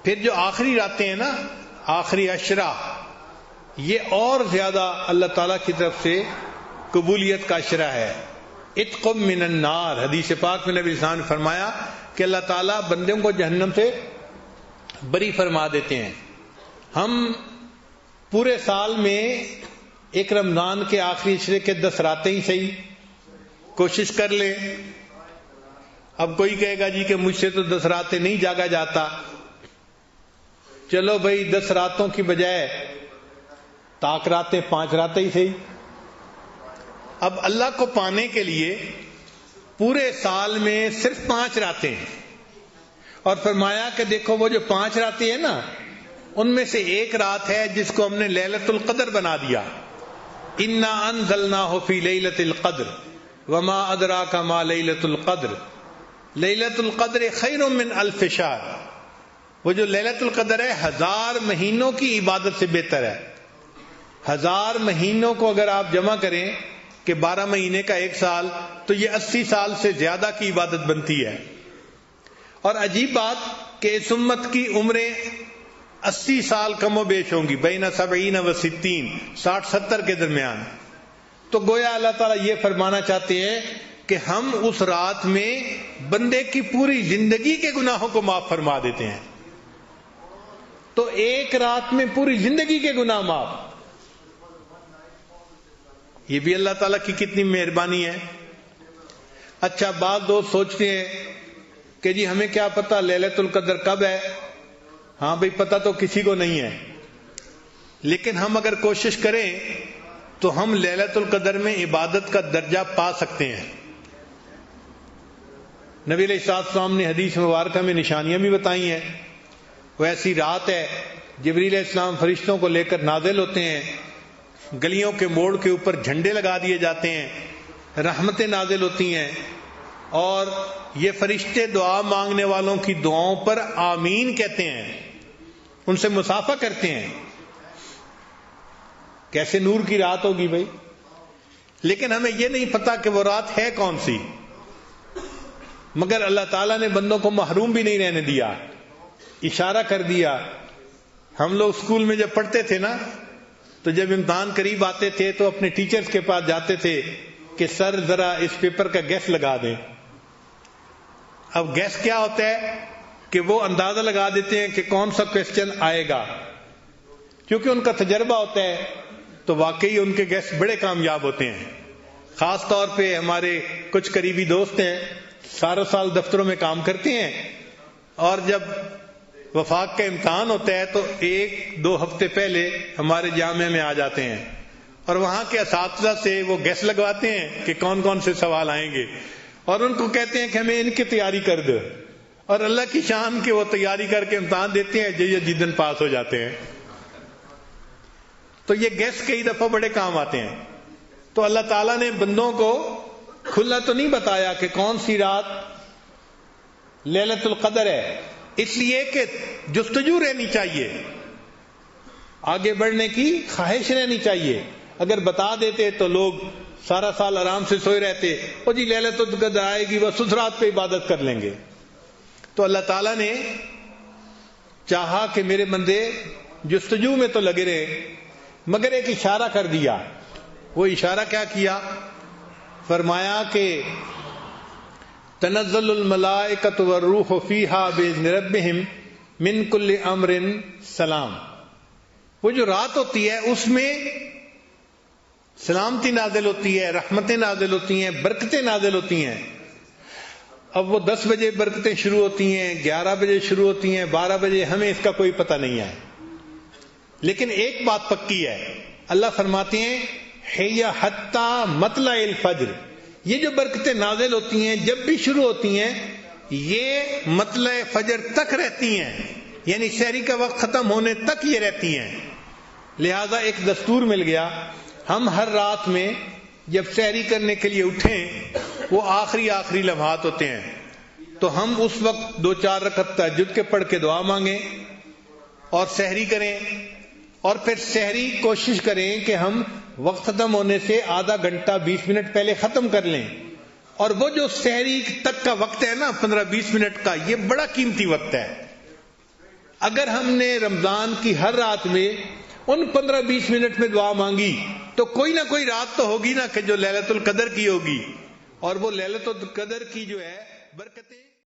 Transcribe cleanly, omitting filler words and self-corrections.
پھر جو آخری راتیں ہیں نا، آخری عشرہ، یہ اور زیادہ اللہ تعالیٰ کی طرف سے قبولیت کا عشرہ ہے. اتقم من النار، حدیث پاک میں نبی صلی اللہ علیہ وسلم نے فرمایا کہ اللہ تعالیٰ بندوں کو جہنم سے بری فرما دیتے ہیں. ہم پورے سال میں ایک رمضان کے آخری عشرے کے 10 راتیں ہی صحیح کوشش کر لیں. اب کوئی کہے گا جی کہ مجھ سے تو 10 راتیں نہیں جاگا جاتا. چلو بھائی 10 راتوں کی بجائے طاق راتیں 5 راتیں ہی صحیح. اب اللہ کو پانے کے لیے پورے سال میں صرف 5 راتیں ہیں، اور فرمایا کہ دیکھو وہ جو 5 راتیں ہیں نا، ان میں سے ایک رات ہے جس کو ہم نے لیلۃ القدر بنا دیا. انا انزلناہ فی لیلۃ القدر وما ادراک ما لیلۃ القدر لیلۃ القدر خیر من الف شہر. وہ جو لیلۃ القدر ہے 1000 مہینوں کی عبادت سے بہتر ہے. 1000 مہینوں کو اگر آپ جمع کریں کہ 12 مہینے کا 1 سال، تو یہ 80 سال سے زیادہ کی عبادت بنتی ہے. اور عجیب بات کہ اس امت کی عمریں 80 سال کم و بیش ہوں گی، بین 70 و 60، 60-70 کے درمیان. تو گویا اللہ تعالیٰ یہ فرمانا چاہتے ہیں کہ ہم اس رات میں بندے کی پوری زندگی کے گناہوں کو معاف فرما دیتے ہیں. تو ایک رات میں پوری زندگی کے گناہ معاف، یہ بھی اللہ تعالیٰ کی کتنی مہربانی ہے. اچھا، بعض دوست سوچتے ہیں کہ جی ہمیں کیا پتہ لیلۃ القدر کب ہے. ہاں بھئی، پتہ تو کسی کو نہیں ہے، لیکن ہم اگر کوشش کریں تو ہم لیلۃ القدر میں عبادت کا درجہ پا سکتے ہیں. نبی علیہ السلام نے حدیث مبارکہ میں نشانیاں بھی بتائی ہیں. وہ ایسی رات ہے جبریل علیہ السلام فرشتوں کو لے کر نازل ہوتے ہیں، گلیوں کے موڑ کے اوپر جھنڈے لگا دیے جاتے ہیں، رحمتیں نازل ہوتی ہیں، اور یہ فرشتے دعا مانگنے والوں کی دعاؤں پر آمین کہتے ہیں، ان سے مصافحہ کرتے ہیں. کیسے نور کی رات ہوگی بھائی. لیکن ہمیں یہ نہیں پتا کہ وہ رات ہے کون سی. مگر اللہ تعالیٰ نے بندوں کو محروم بھی نہیں رہنے دیا، اشارہ کر دیا. ہم لوگ اسکول میں جب پڑھتے تھے نا، تو جب امتحان قریب آتے تھے تو اپنے ٹیچرز کے پاس جاتے تھے کہ سر ذرا اس پیپر کا گیس لگا دیں. اب گیس کیا ہوتا ہے کہ وہ اندازہ لگا دیتے ہیں کہ کون سا کویسچن آئے گا. کیونکہ ان کا تجربہ ہوتا ہے تو واقعی ان کے گیس بڑے کامیاب ہوتے ہیں. خاص طور پہ ہمارے کچھ قریبی دوست ہیں، سارا سال دفتروں میں کام کرتے ہیں، اور جب وفاق کا امتحان ہوتا ہے تو 1-2 ہفتے پہلے ہمارے جامعہ میں آ جاتے ہیں، اور وہاں کے اساتذہ سے وہ گیس لگواتے ہیں کہ کون کون سے سوال آئیں گے، اور ان کو کہتے ہیں کہ ہمیں ان کی تیاری کر دو، اور اللہ کی شان کے وہ تیاری کر کے امتحان دیتے ہیں، جو جدن پاس ہو جاتے ہیں. تو یہ گیس کئی دفعہ بڑے کام آتے ہیں. تو اللہ تعالیٰ نے بندوں کو کھلا تو نہیں بتایا کہ کون سی رات لیلۃ القدر ہے، اس لیے کہ جستجو رہنی چاہیے، آگے بڑھنے کی خواہش رہنی چاہیے. اگر بتا دیتے تو لوگ سارا سال آرام سے سوئے رہتے، اور جی لیلۃ القدر آئے گی بس اس رات پہ عبادت کر لیں گے. تو اللہ تعالیٰ نے چاہا کہ میرے بندے جستجو میں تو لگے رہے، مگر ایک اشارہ کر دیا. وہ اشارہ کیا کیا؟ فرمایا کہ تنزل الملائکۃ والروح فیہا باذن ربہم من کل امر سلام. وہ جو رات ہوتی ہے اس میں سلامتی نازل ہوتی ہے، رحمتیں نازل ہوتی ہیں، برکتیں نازل ہوتی ہیں. اب وہ 10 بجے برکتیں شروع ہوتی ہیں، 11 بجے شروع ہوتی ہیں، 12 بجے، ہمیں اس کا کوئی پتہ نہیں ہے. لیکن ایک بات پکی ہے، اللہ فرماتے ہیں حی حتی مطلع الفجر. یہ جو برکتیں نازل ہوتی ہیں جب بھی شروع ہوتی ہیں یہ مطلع فجر تک رہتی ہیں، یعنی سحری کا وقت ختم ہونے تک یہ رہتی ہیں. لہذا ایک دستور مل گیا، ہم ہر رات میں جب سحری کرنے کے لیے اٹھیں، وہ آخری لمحات ہوتے ہیں، تو ہم اس وقت 2-4 رکعت تہجد کے پڑھ کے دعا مانگیں اور سحری کریں. اور پھر سحری کوشش کریں کہ ہم وقت ختم ہونے سے آدھا گھنٹہ 20 منٹ پہلے ختم کر لیں. اور وہ جو سحری تک کا وقت ہے نا 15-20 منٹ کا، یہ بڑا قیمتی وقت ہے. اگر ہم نے رمضان کی ہر رات میں ان 15-20 منٹ میں دعا مانگی تو کوئی نہ کوئی رات تو ہوگی نا کہ جو لیلۃ القدر کی ہوگی، اور وہ لیلۃ القدر کی جو ہے برکتیں